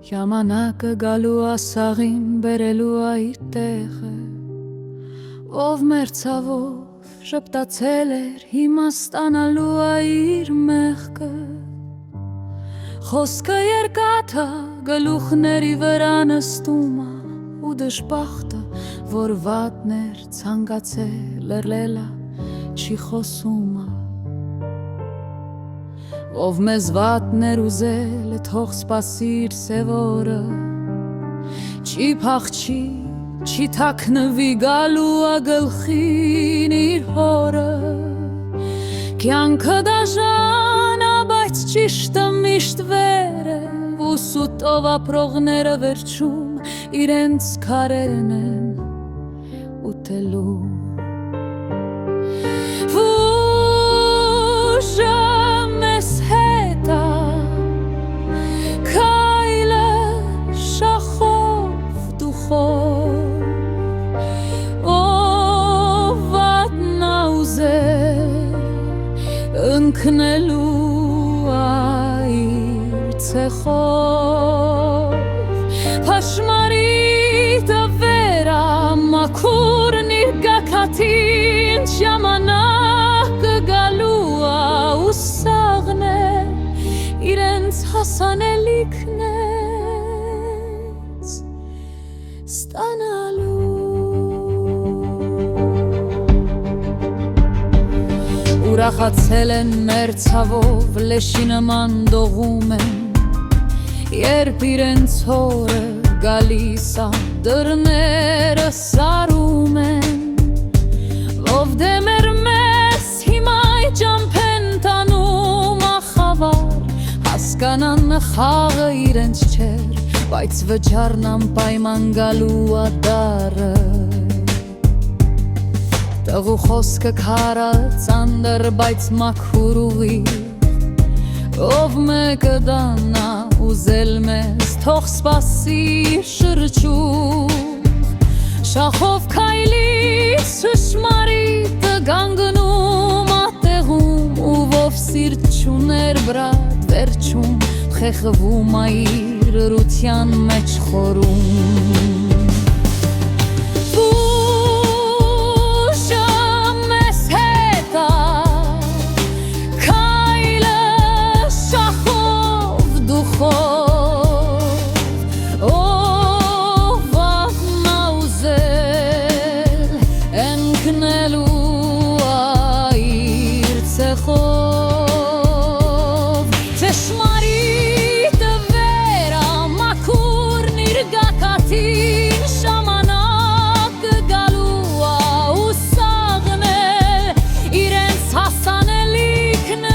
Ժամանակը գալու ասաղին բերելու այդ տեղը, ով մեր ցավով շպտացել էր հիմա ստանալու իր մեղքը, խոսքը երկաթը գլուխների վրա նստում է ու դժբախտը, որ վատներ ցանկացել լռելա չի խոսում է, ով մեզ վատներ ուզել թող սպասիր սևորը, չի փախչի, չի թաքնվի գալու ագլխին իր հորը, կյանքը դաժան է, բայց ճիշտը միշտ վեր է, ու սուտով ապրողները վերջում իրենց քարերն են ուտելու, ուժը մեզ հետ է, քայլը շախով դուխով, ով վատնա ուզել ընկնելու իր ցեխով, փաշմարիտը վեր է մաքուրն իր գագաթին, ժամանակը գալու է ու սաղնել իրենց հասանելիքնեց ստանալու, ուրախացել են մեր ցավով լեշի նման դողում են, երբ իրենց հորը գալիս է դռները սարում են, ով դեմեր մեզ հիմա ճամփեն տանում ախավար, հասկանան խաղը իրենց չէր, բայց վճարն անպայման գալու է դարը, տղու խոսքը քարը ծանդր, բայց մաքուր ուղիղ, ով մեկը դանա ուզել մեզ թող սպասի շրջում, շախով քայլից ճշմարիտը գանգնում ատեղում, ու ով սիրտ չուներ բրատ վերջում խեղվում է իր լռության մեջ խորում, ճշմարիտը վեր է մաքուրն իր գագաթին, ժամանակը գալու է ու սաղնել իրենց հասանելիքն է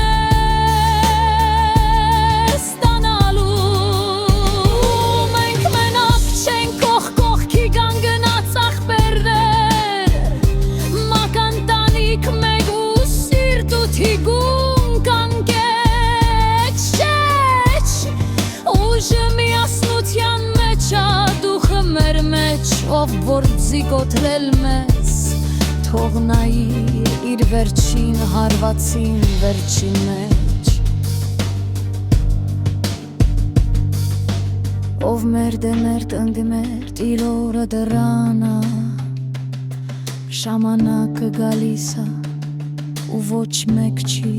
ստանալու, մենք մենակ չենք կողք կողքի կանգնած աղբերներ, մականտանիք մեկ ու սիրտ ու թիգում միասնության մեջ է դուխը մեր մեջ, ով որ ձիգոտրել մեզ, թող նայիր իր վերջին հարվածին վերջին մեջ, ով մեր դեմեր տնդի մեր տիրորը դրանա, ժամանակը գալիս է ու ոչ մեկ չի